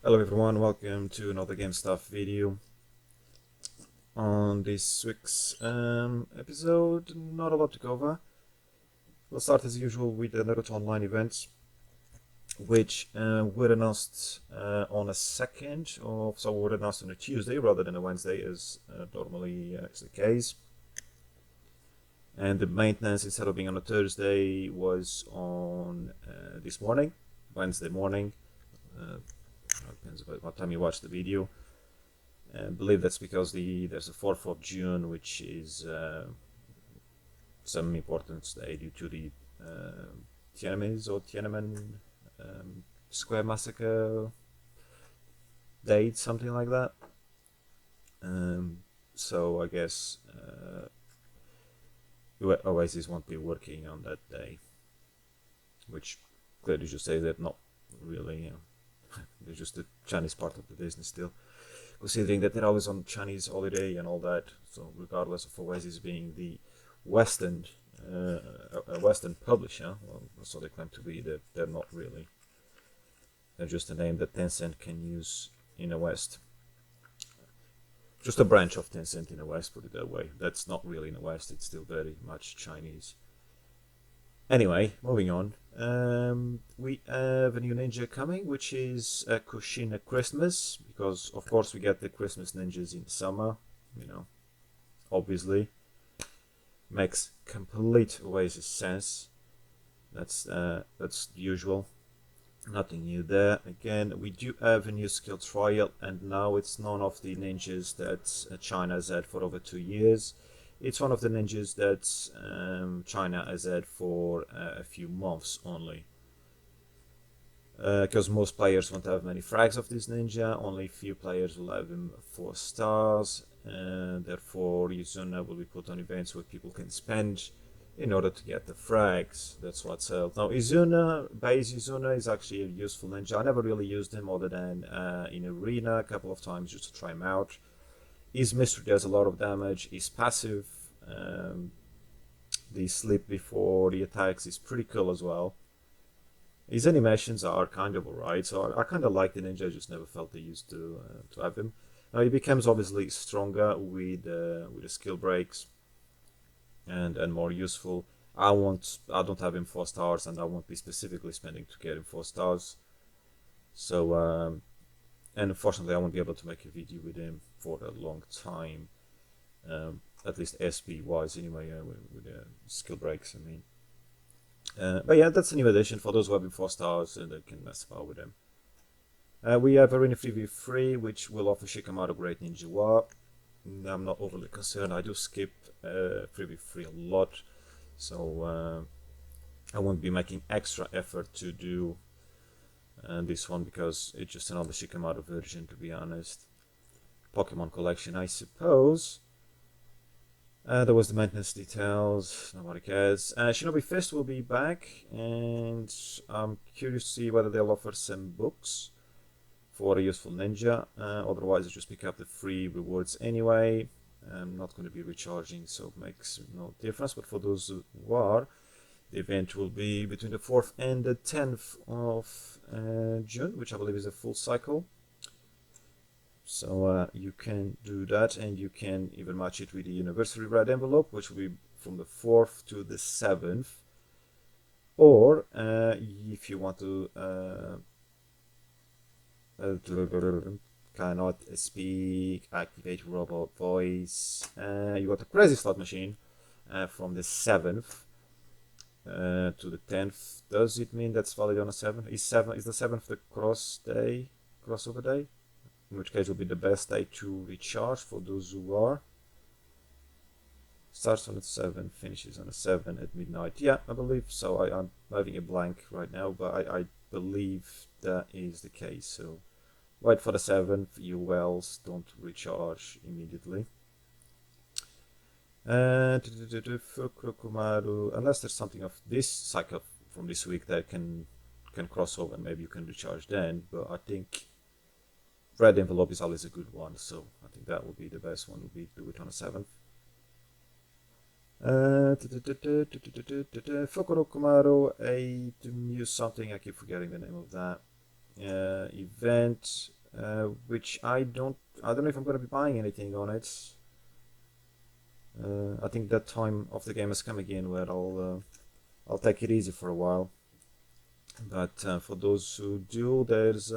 Hello everyone, welcome to another Game Stuff video. On this week's episode, not a lot to cover. We'll start as usual with the Naruto Online events, which were announced on a were announced on a Tuesday rather than a Wednesday as normally is the case. And the maintenance, instead of being on a Thursday, was on this morning, Wednesday morning. Depends about what time you watch the video. I believe that's because there's a 4th of June, which is some important day due to the Tiananmen Square massacre date, something like that. So I guess Oasis won't be working on that day, which clearly should say that not really. It's just the Chinese part of the business still, considering that they're always on Chinese holiday and all that. So regardless of Oasis being the Western publisher, well, that's what they claim to be, they're not really. They're just a name that Tencent can use in the West. Just a branch of Tencent in the West, put it that way. That's not really in the West, it's still very much Chinese. Anyway, moving on. We have a new ninja coming, which is a Kushina Christmas, because of course we get the Christmas ninjas in summer, obviously. Makes complete Oasis sense. That's usual. Nothing new there. Again, we do have a new skill trial, and now it's none of the ninjas that China has had for over 2 years. It's one of the ninjas that China has had for a few months only. Because most players won't have many frags of this ninja, only few players will have him 4 stars, and therefore Izuna will be put on events where people can spend in order to get the frags. That's what sells. Now base Izuna is actually a useful ninja. I never really used him other than in arena a couple of times just to try him out. His mystery does a lot of damage. His passive, the sleep before the attacks, is pretty cool as well. His animations are kind of alright, so I kind of like the ninja. I just never felt the use to have him. Now he becomes obviously stronger with the skill breaks and more useful. I don't have him 4 stars, and I won't be specifically spending to get him 4 stars. So and unfortunately I won't be able to make a video with him for a long time, at least SP wise anyway, with skill breaks, I mean. But yeah, that's a new addition for those who have him 4 stars and they can mess about with him. We have Arena 3v3, which will offer Shikamaru Great Ninja War. I'm not overly concerned. I do skip 3v3 a lot, so I won't be making extra effort to do this one because it's just another Shikamaru version, to be honest. Pokemon collection, I suppose. There was the maintenance details, nobody cares. Shinobi Fist will be back, and I'm curious to see whether they'll offer some books for a useful ninja. Otherwise, I'll just pick up the free rewards anyway. I'm not going to be recharging, so it makes no difference. But for those who are, the event will be between the 4th and the 10th of June, which I believe is a full cycle. So you can do that, and you can even match it with the anniversary red envelope, which will be from the 4th to the 7th. Or if you want to cannot speak, activate robot voice, you got a crazy slot machine from the 7th to the 10th. Does it mean that's valid on a 7th? Is the 7th the crossover day? In which case it will be the best day to recharge for those who are. Starts on the 7, finishes on the 7 at midnight. Yeah, I believe so. I'm having a blank right now, but I believe that is the case. So wait for the 7th. You wells don't recharge immediately. Unless there's something of this cycle from this week that can cross over, maybe you can recharge then. But I think red envelope is always a good one, so I think that would be the best one. Would be to do it on the 7th. Fukuro Kumaro, I use something. I keep forgetting the name of that. event, which I don't know if I'm going to be buying anything on it. I think that time of the game has come again where I'll take it easy for a while. But for those who do, there's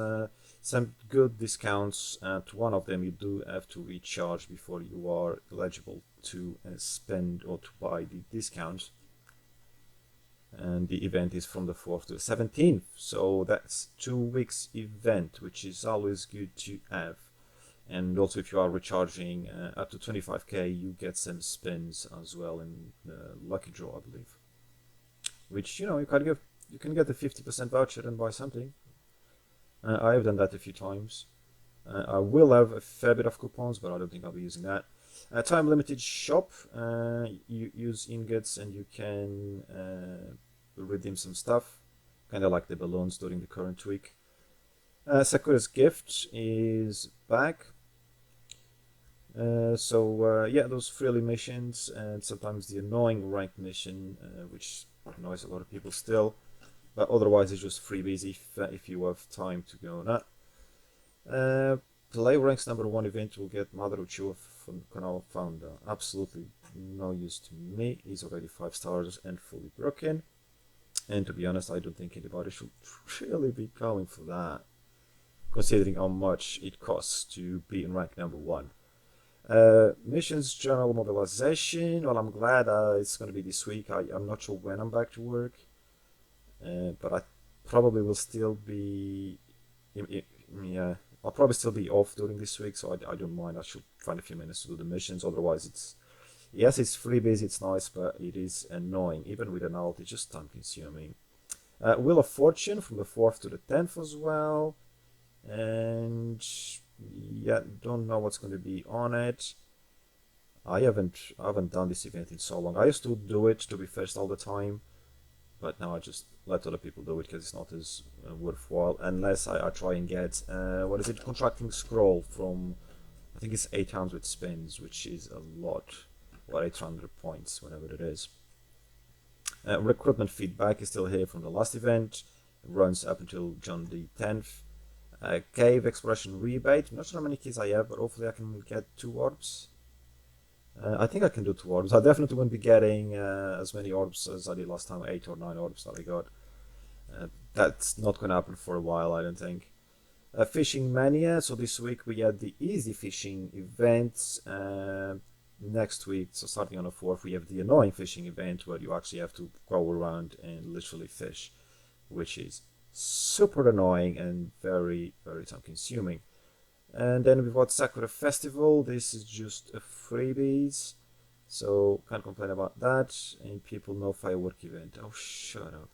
some good discounts. At one of them, you do have to recharge before you are eligible to spend or to buy the discount. And the event is from the 4th to the 17th, so that's 2 weeks event, which is always good to have. And also, if you are recharging up to 25k, you get some spins as well in lucky draw, I believe. Which you can get a 50% voucher and buy something. I have done that a few times. I will have a fair bit of coupons, but I don't think I'll be using that. Time limited shop. You use ingots and you can redeem some stuff, kind of like the balloons during the current week. Sakura's gift is back. Yeah, those freely missions and sometimes the annoying ranked mission, which annoys a lot of people still, but otherwise it's just freebies if you have time to go on that. Play ranks #1 event will get Naruto from Konoha founder. Absolutely no use to me. He's already 5 stars and fully broken. And to be honest, I don't think anybody should really be going for that, considering how much it costs to be in rank #1. Missions general mobilization. Well, I'm glad it's going to be this week. I'm not sure when I'm back to work, but I probably will still be. Yeah, I'll probably still be off during this week, so I don't mind. I should find a few minutes to do the missions. Otherwise, it's freebies, it's nice, but it is annoying. Even with an alt, it's just time consuming. Wheel of Fortune from the 4th to the 10th as well, and yeah, don't know what's going to be on it. I haven't done this event in so long. I used to do it to be first all the time, but now I just let other people do it because it's not as worthwhile unless I try and get contracting scroll from, I think it's 8 times with spins, which is a lot, or 800 points, whatever it is. Recruitment feedback is still here from the last event. It runs up until June the 10th. Cave exploration rebate. I'm not sure how many keys I have, but hopefully I can get 2 orbs. I think I can do 2 orbs. I definitely won't be getting as many orbs as I did last time, 8 or 9 orbs that I got. That's not going to happen for a while, I don't think. Fishing Mania. So this week we had the easy fishing events. Next week, so starting on the 4th, we have the annoying fishing event where you actually have to go around and literally fish, which is super annoying and very, very time consuming. And then we've got Sakura Festival. This is just a freebies, so can't complain about that. And people know firework event. Oh, shut up.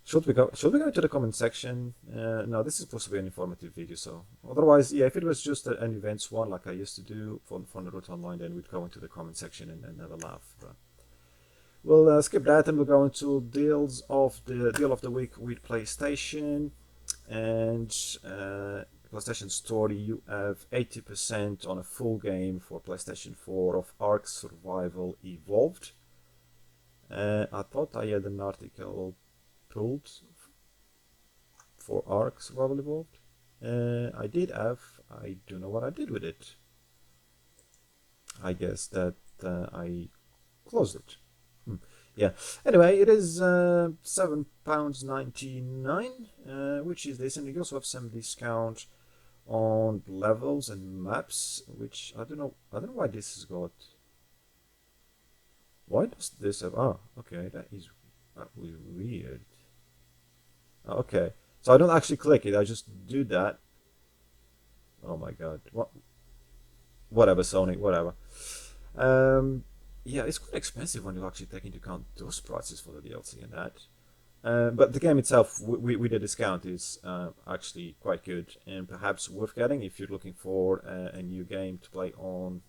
Should we go to the comment section? No, this is supposed to be an informative video, so otherwise, yeah, if it was just an events one like I used to do for Naruto Online, then we'd go into the comment section and have a laugh. But we'll skip that and we'll go into deal of the week with PlayStation. And PlayStation Store, you have 80% on a full game for PlayStation 4 of Ark Survival Evolved. I thought I had an article pulled for Ark Survival Evolved. I did have. I don't know what I did with it. I guess that I closed it. Yeah. Anyway, it is £7.99, which is decent. You also have some discount on levels and maps, which I don't know why this has got. Why does this have? Ah, okay, that is weird. Okay, so I don't actually click it. I just do that. Oh my god! What? Whatever, Sony. Whatever. Yeah, it's quite expensive when you actually take into account those prices for the DLC and that. But the game itself, with the discount, is actually quite good and perhaps worth getting if you're looking for a new game to play on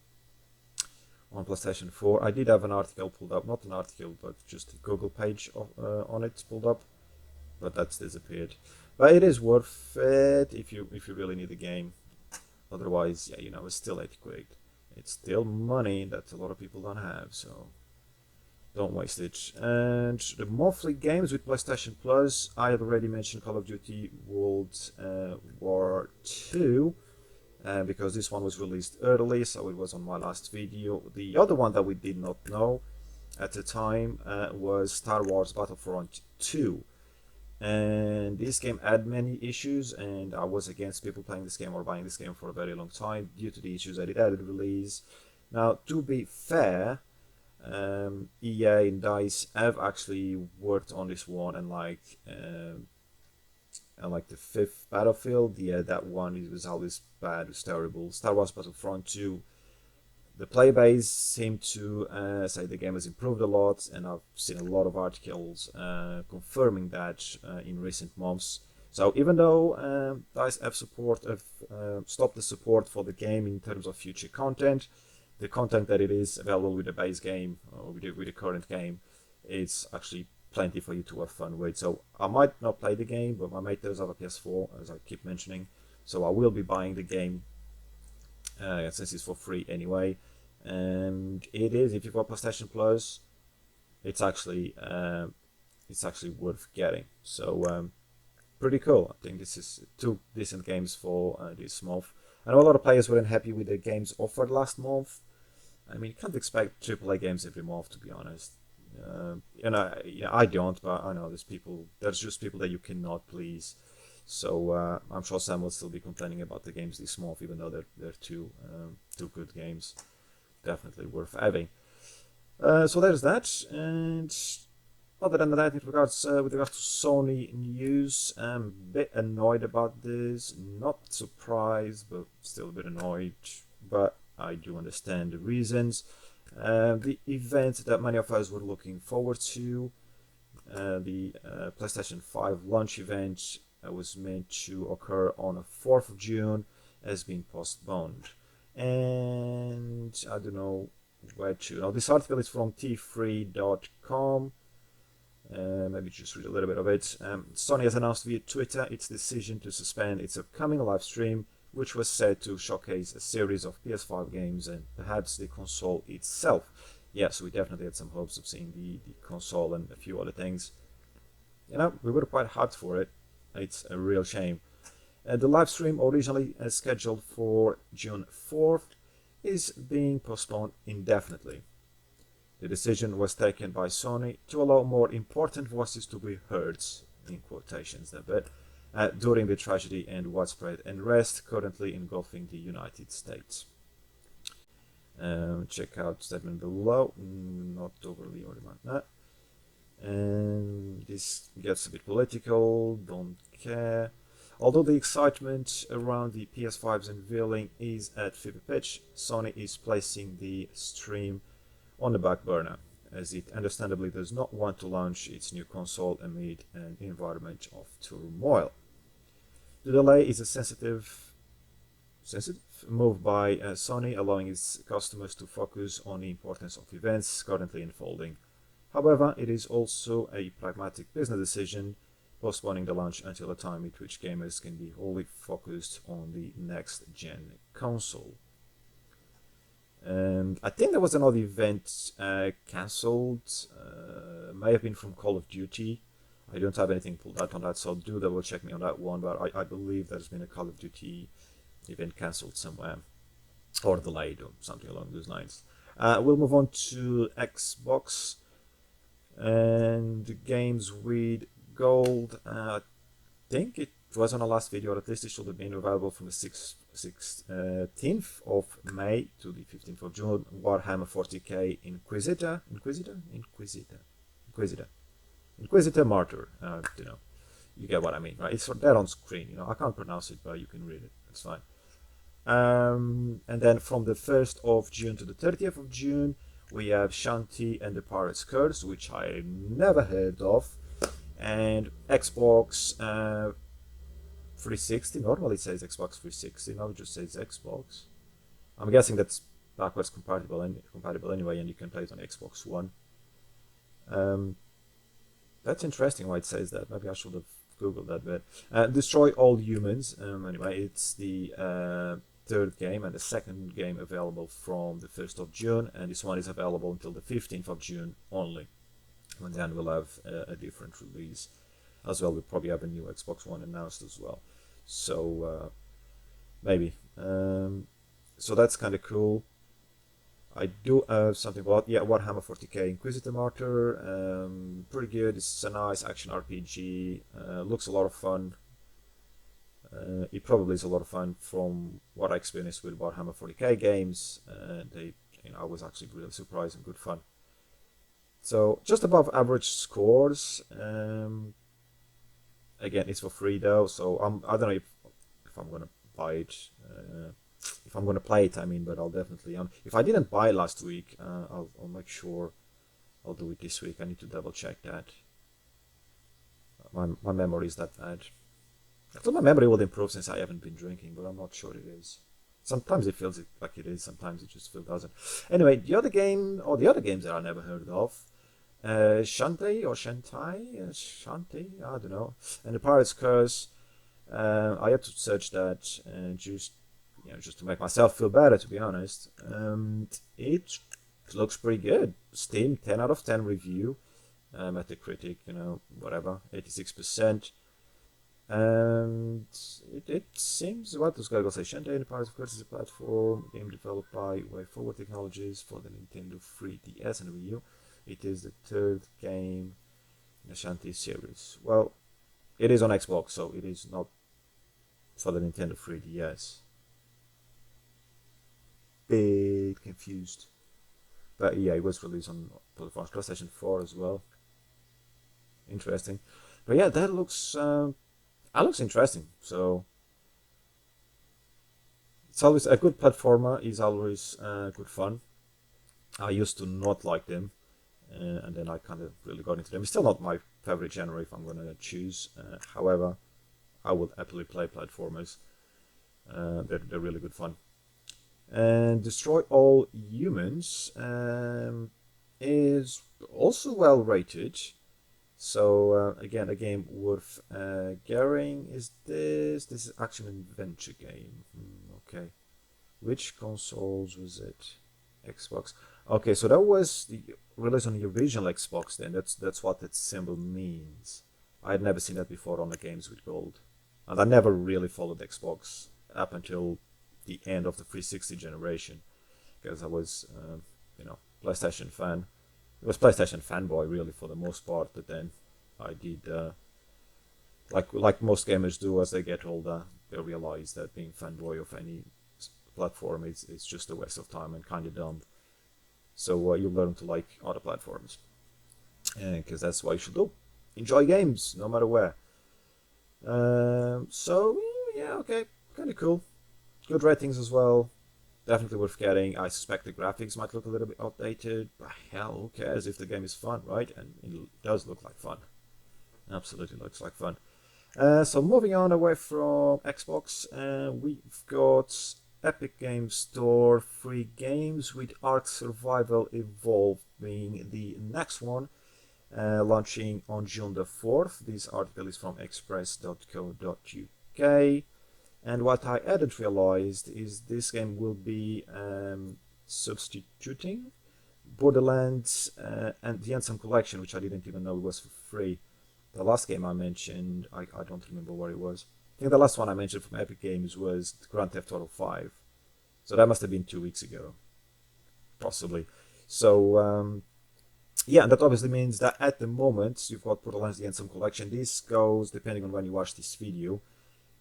PlayStation 4. I did have an article pulled up, not an article, but just a Google page on it pulled up, but that's disappeared. But it is worth it if you really need the game. Otherwise, yeah, it's still 80 quid. It's still money that a lot of people don't have, so Don't waste it. And the monthly games with PlayStation Plus, I had already mentioned Call of Duty World War 2. Because this one was released early, so it was on my last video. The other one that we did not know at the time was Star Wars Battlefront 2. And this game had many issues, and I was against people playing this game or buying this game for a very long time due to the issues that it had at release. Now, to be fair, EA and DICE have actually worked on this one, and like the fifth Battlefield, yeah, that one it was always bad, it was terrible. Star Wars Battlefront 2, the player base seemed to say the game has improved a lot, and I've seen a lot of articles confirming that in recent months. So even though DICE have stopped the support for the game in terms of future content, the content that it is available with the base game or with the current game, it's actually plenty for you to have fun with. So I might not play the game, but my mate does have a PS4, as I keep mentioning. So I will be buying the game since it's for free anyway. And it is, if you've got PlayStation Plus, it's actually worth getting. So pretty cool. I think this is two decent games for this month. I know a lot of players weren't happy with the games offered last month. I mean, you can't expect AAA games every month, to be honest. I don't, but I know there's just people that you cannot please. So I'm sure Sam will still be complaining about the games this month, even though they're two good games, definitely worth having. So there's that, and other than that, with regards to Sony news, I'm a bit annoyed about this. Not surprised, but still a bit annoyed. But I do understand the reasons. The event that many of us were looking forward to, the PlayStation 5 Launch Event, was meant to occur on the 4th of June, has been postponed. And I don't know where to. Now, this article is from t3.com. Maybe just read a little bit of it. Sony has announced via Twitter its decision to suspend its upcoming live stream, which was set to showcase a series of PS5 games and perhaps the console itself. Yes, we definitely had some hopes of seeing the console and a few other things. We were quite hyped for it. It's a real shame. The live stream, originally scheduled for June 4th, is being postponed indefinitely. The decision was taken by Sony to allow more important voices to be heard, in quotations a bit, during the tragedy and widespread unrest currently engulfing the United States. Check out statement below, not overly worried about that. And this gets a bit political, don't care. Although the excitement around the PS5's unveiling is at fever pitch, Sony is placing the stream on the back burner, as it understandably does not want to launch its new console amid an environment of turmoil. The delay is a sensitive move by Sony, allowing its customers to focus on the importance of events currently unfolding. However, it is also a pragmatic business decision, postponing the launch until a time at which gamers can be wholly focused on the next-gen console. And I think there was another event cancelled, may have been from Call of Duty. I don't have anything pulled out on that, so do double check me on that one, but I believe there's been a Call of Duty event cancelled somewhere, or delayed, or something along those lines. We'll move on to Xbox, and the games with gold. I think it was on our last video, or at least it should have been available from the 16th of May to the 15th of June. Warhammer 40k Inquisitor Martyr. You get what I mean, right? It's there on screen. I can't pronounce it, but you can read it. It's fine. And then from the 1st of June to the 30th of June, we have Shanti and the Pirate's Curse, which I never heard of, and Xbox 360. Normally it says Xbox 360. Now it just says Xbox. I'm guessing that's backwards compatible anyway, and you can play it on Xbox One. That's interesting why it says that. Maybe I should have googled that bit. Destroy All Humans. Anyway, it's the third game, and the second game available from the 1st of June, and this one is available until the 15th of June only. And then we'll have a different release as well. We'll probably have a new Xbox One announced as well. So maybe. So that's kind of cool. I do have something about, Warhammer 40k Inquisitor Martyr. Pretty good. It's a nice action RPG. Looks a lot of fun. It probably is a lot of fun from what I experienced with Warhammer 40k games. I was actually really surprised and good fun. So just above average scores. Again, it's for free though, so I don't know if I'm gonna buy it. If I'm gonna play it, I mean, but I'll definitely. If I didn't buy last week, I'll make sure I'll do it this week. I need to double check that. My memory is that bad. I thought my memory would improve since I haven't been drinking, but I'm not sure it is. Sometimes it feels like it is, sometimes it just doesn't. Anyway, the other games that I never heard of, Shantae, I don't know, and the Pirate's Curse. I had to search that just to make myself feel better, to be honest. It looks pretty good. Steam 10 out of 10 review. Metacritic, whatever, 86%. And it seems, what does Google say? Shantae and the Pirates of Curse is a platform game developed by WayForward Technologies for the Nintendo 3DS and Wii U. It is the third game in the Shantae series. Well, it is on Xbox, so it is not for the Nintendo 3DS. Bit confused. But yeah, it was released on PlayStation 4 as well. Interesting. But yeah, that looks interesting. So it's always a good platformer. Is always good fun. I used to not like them, and then I kind of really got into them. It's still not my favorite genre if I'm gonna choose. However, I would happily play platformers. They're really good fun. And Destroy All Humans is also well rated. So again, a game worth gearing. Is this? This is action adventure game. Okay, which consoles was it? Xbox. Okay, so that was the released on the original Xbox. Then that's what that symbol means. I had never seen that before on the games with gold, and I never really followed Xbox up until the end of the 360 generation, because I was, PlayStation fan. It was PlayStation fanboy really for the most part, but then I did, like most gamers do as they get older, they realize that being fanboy of any platform is just a waste of time and kind of dumb. So you learn to like other platforms, because that's what you should do. Enjoy games, no matter where. So yeah, okay, kind of cool. Good ratings as well. Definitely worth getting. I suspect the graphics might look a little bit outdated, but hell, who cares if the game is fun, right? And it does look like fun. Absolutely looks like fun. So moving on away from Xbox, we've got Epic Games Store free games with Ark Survival Evolved being the next one, launching on June the 4th. This article is from express.co.uk. And what I hadn't realized is this game will be substituting Borderlands and the Anthem Collection, which I didn't even know was for free. The last game I mentioned, I don't remember where it was. I think the last one I mentioned from Epic Games was Grand Theft Auto 5. So that must have been 2 weeks ago. Possibly. So, yeah, that obviously means that at the moment, you've got Borderlands the Anthem Collection. This goes, depending on when you watch this video,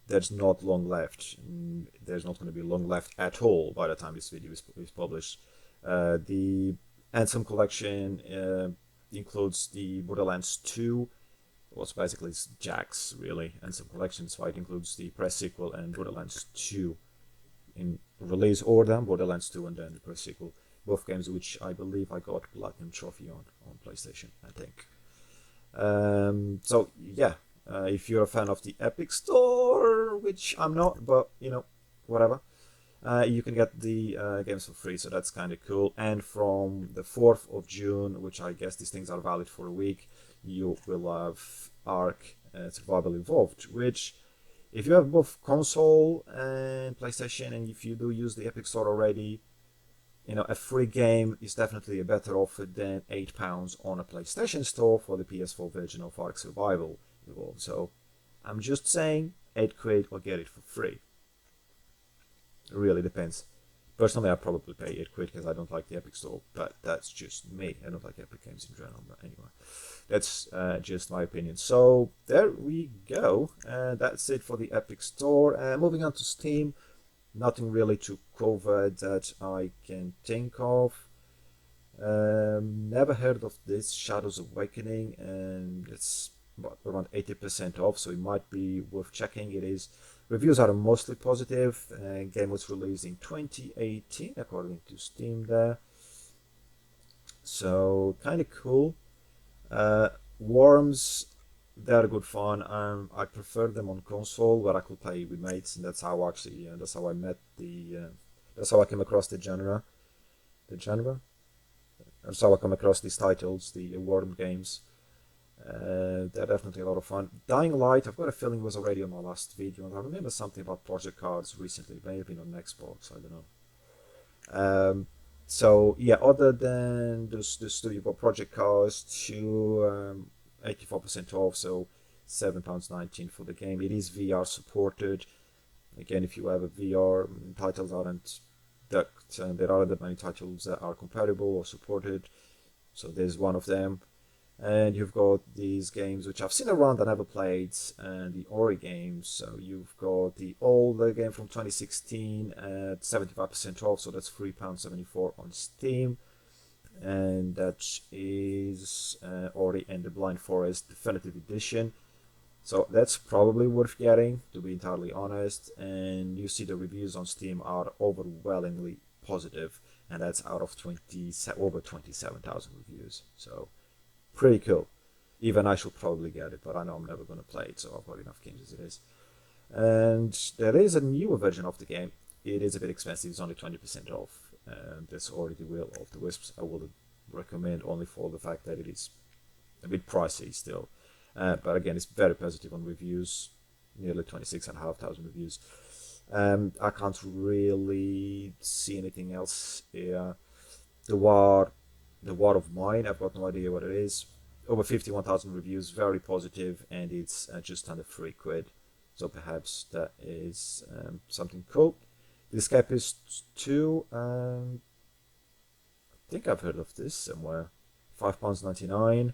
there's not long left. There's not going to be long left at all by the time this video is published. The Anthem Collection includes the Borderlands 2, was basically Jack's really Anthem Collection, so it includes the press sequel and Borderlands 2 in release order, Borderlands 2 and then the press sequel, both games which I believe I got Platinum Trophy on PlayStation, I think. So yeah, if you're a fan of the Epic Store, which I'm not, but whatever, you can get the games for free, so that's kind of cool. And from the 4th of June, which I guess these things are valid for a week, you will have Ark Survival Evolved, which If you have both console and PlayStation, and if you do use the Epic Store already, you know, a free game is definitely a better offer than £8 on a PlayStation Store for the PS4 version of Ark Survival Evolved. So I'm just saying, £8 or get it for free. It really depends. Personally, I probably pay £8 because I don't like the Epic Store, but that's just me. I don't like Epic games in general, but anyway, that's just my opinion. So there we go. That's it for the Epic Store. Moving on to Steam. Nothing really to cover that I can think of. Never heard of this Shadows Awakening, and it's around 80% off, so it might be worth checking. It is. Reviews are mostly positive. Game was released in 2018, according to Steam there. So kind of cool. Worms, they're good fun. I prefer them on console where I could play with mates, and that's how actually that's how I met that's how I came across the genre. That's how I come across these titles, the Worm games. They're definitely a lot of fun. Dying Light, I've got a feeling was already on my last video, and I remember something about Project Cards recently. It may have been on Xbox, I don't know. So yeah, other than this studio, you've got Project Cars to 84% off, so £7.19 for the game. It is VR supported. Again, if you have a VR, titles aren't ducked, and there aren't that many titles that are compatible or supported. So there's one of them. And you've got these games which I've seen around, I never played, and the Ori games. So you've got the older game from 2016 at 75% off, so that's £3.74 on Steam. And that is Ori and the Blind Forest Definitive Edition. So that's probably worth getting, to be entirely honest. And you see the reviews on Steam are overwhelmingly positive, and that's out of over 27,000 reviews. So pretty cool. Even I should probably get it, but I know I'm never going to play it, so I've got enough games as it is. And there is a newer version of the game. It is a bit expensive, it's only 20% off. That's already Will of the Wisps. I would recommend only for the fact that it is a bit pricey still. But again, it's very positive on reviews, nearly 26,500 reviews. I can't really see anything else here. The War of Mine, I've got no idea what it is. Over 51,000 reviews, very positive, and it's just under £3. So perhaps that is something cool. The Escapist 2, I think I've heard of this somewhere. £5.99.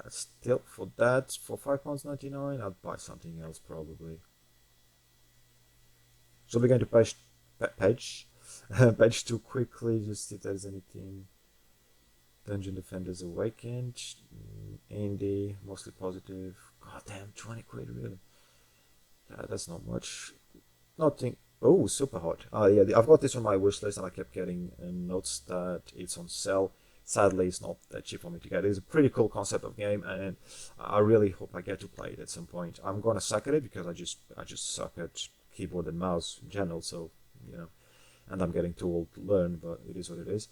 Still, for £5.99, I'd buy something else probably. So we're going to page 2 quickly, just see if there's anything. Dungeon Defenders Awakened, indie, mostly positive. God damn, £20 really. That's not much. Nothing. Oh, super hot. Yeah, I've got this on my wish list, and I kept getting notes that it's on sale. Sadly, it's not that cheap for me to get. It's a pretty cool concept of game, and I really hope I get to play it at some point. I'm gonna suck at it because I just suck at keyboard and mouse in general. So and I'm getting too old to learn, but it is what it is.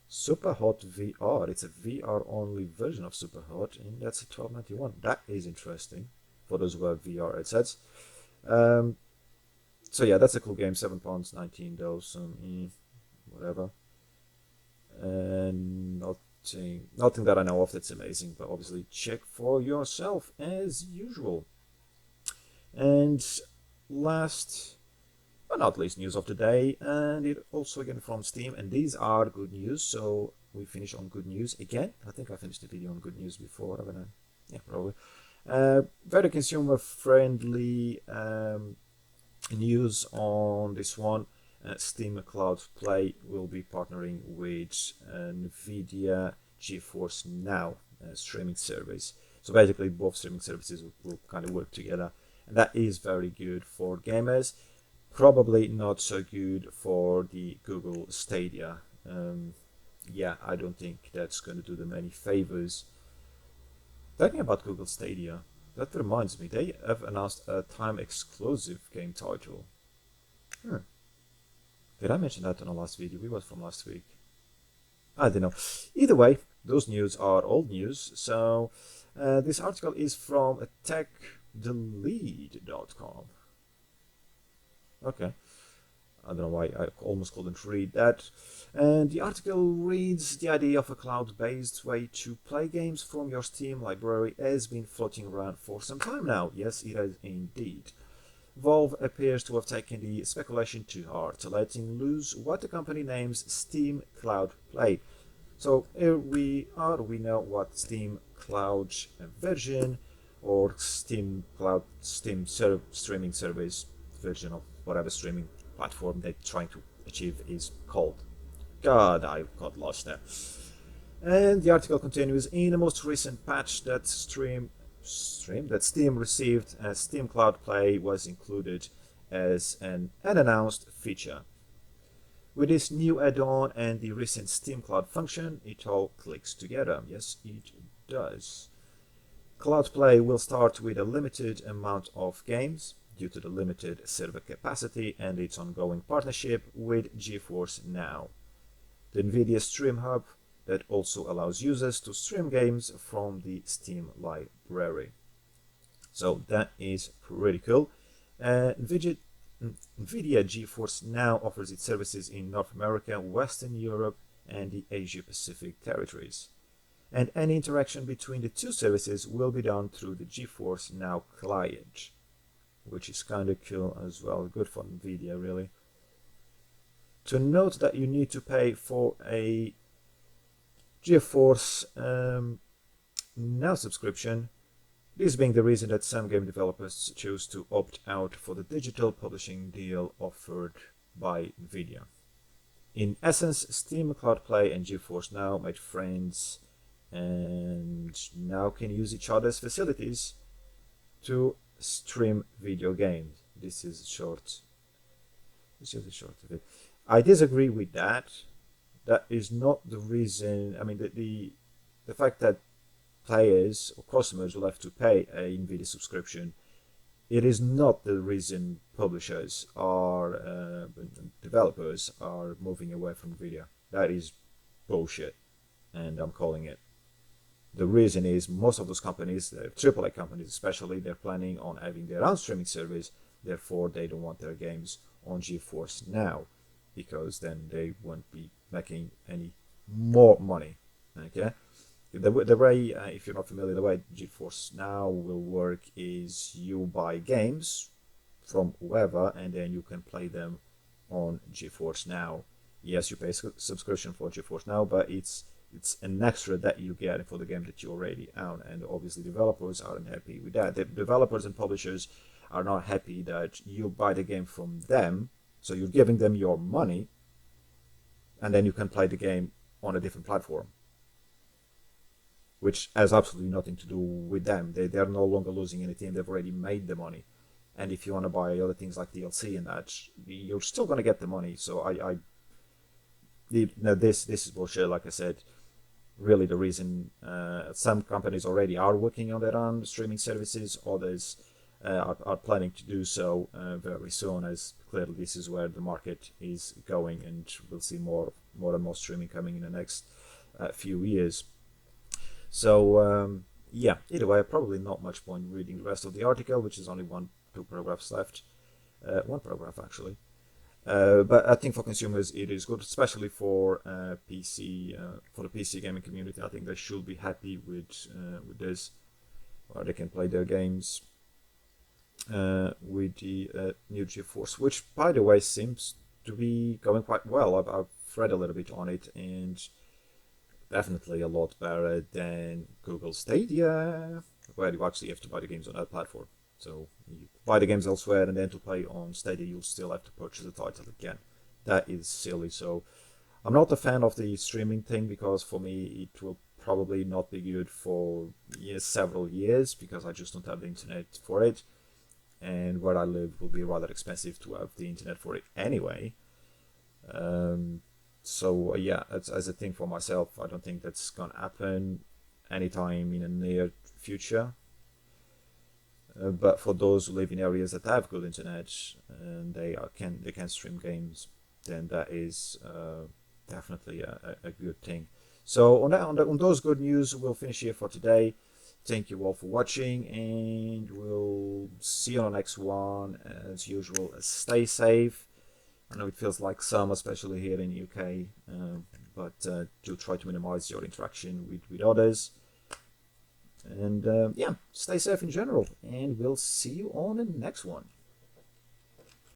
Super Hot VR. It's a VR only version of Super Hot, and that's a $12.91. That is interesting for those who have VR headsets. So yeah, that's a cool game. £7.19 though, so whatever. And nothing that I know of that's amazing, but obviously check for yourself as usual. And last but not least, news of the day, and it also again from Steam, and these are good news. So we finish on good news again. I think I finished the video on good news before, haven't I? Yeah, probably. Very consumer friendly news on this one. Steam Cloud Play will be partnering with NVIDIA GeForce Now streaming service. So basically both streaming services will kind of work together, and that is very good for gamers. Probably not so good for the Google Stadia. Yeah, I don't think that's going to do them any favors. Talking about Google Stadia, that reminds me, they have announced a time-exclusive game title. Did I mention that in the last video? It was from last week. I don't know. Either way, those news are old news. So This article is from techthelead.com. Okay. I don't know why I almost couldn't read that. And the article reads, the idea of a cloud-based way to play games from your Steam library has been floating around for some time now. Yes, it has indeed. Valve appears to have taken the speculation to heart, letting loose what the company names Steam Cloud Play. So here we are, we know what Steam Cloud version or Steam Cloud streaming service version of whatever streaming platform they're trying to achieve is called. God, I got lost there. And the article continues, in the most recent patch that Steam received, Steam Cloud Play was included as an unannounced feature. With this new add-on and the recent Steam Cloud function, it all clicks together. Yes, it does. Cloud Play will start with a limited amount of games due to the limited server capacity and its ongoing partnership with GeForce Now, the NVIDIA Stream Hub that also allows users to stream games from the Steam library. So that is pretty cool. NVIDIA GeForce Now offers its services in North America, Western Europe, and the Asia Pacific territories. And any interaction between the two services will be done through the GeForce Now client, which is kind of cool as well. Good for NVIDIA, really. To note that you need to pay for a GeForce Now subscription, this being the reason that some game developers choose to opt out for the digital publishing deal offered by NVIDIA. In essence, Steam Cloud Play and GeForce Now made friends and now can use each other's facilities to stream video games. This is short of it. I disagree with that. That is not the reason. I mean, the fact that players or customers will have to pay a NVIDIA subscription, it is not the reason publishers or developers are moving away from NVIDIA. That is bullshit, and I'm calling it. The reason is most of those companies, the AAA companies especially, they're planning on having their own streaming service. Therefore, they don't want their games on GeForce Now, because then they won't be making any more money. Okay, the way, if you're not familiar, the way GeForce Now will work is you buy games from whoever, and then you can play them on GeForce Now. Yes, you pay subscription for GeForce Now, but it's an extra that you get for the game that you already own, and obviously developers aren't happy with that. The developers and publishers are not happy that you buy the game from them, so you're giving them your money, and then you can play the game on a different platform, which has absolutely nothing to do with them. They're no longer losing anything. They've already made the money, and if you want to buy other things like DLC and that, you're still going to get the money. So this is bullshit. Like I said, really the reason some companies already are working on their own streaming services, others are planning to do so very soon, as clearly this is where the market is going, and we'll see more and more streaming coming in the next few years. So yeah, either way, probably not much point reading the rest of the article, which is only two paragraphs left. One paragraph actually. But I think for consumers it is good, especially for PC, for the PC gaming community. I think they should be happy with this, where they can play their games with the new GeForce, which by the way seems to be going quite well. I've read a little bit on it, and definitely a lot better than Google Stadia, where you actually have to buy the games on that platform. So you buy the games elsewhere, and then to play on Stadia, you'll still have to purchase the title again. That is silly. So I'm not a fan of the streaming thing, because for me it will probably not be good for several years, because I just don't have the internet for it, and where I live will be rather expensive to have the internet for it anyway. So yeah, as a thing for myself, I don't think that's gonna happen anytime in the near future. But for those who live in areas that have good internet and they can stream games, then that is definitely a good thing. So on those good news, we'll finish here for today. Thank you all for watching, and we'll see you on the next one. As usual, stay safe. I know it feels like summer, especially here in the UK, but do try to minimize your interaction with others. And yeah, stay safe in general, and we'll see you on the next one.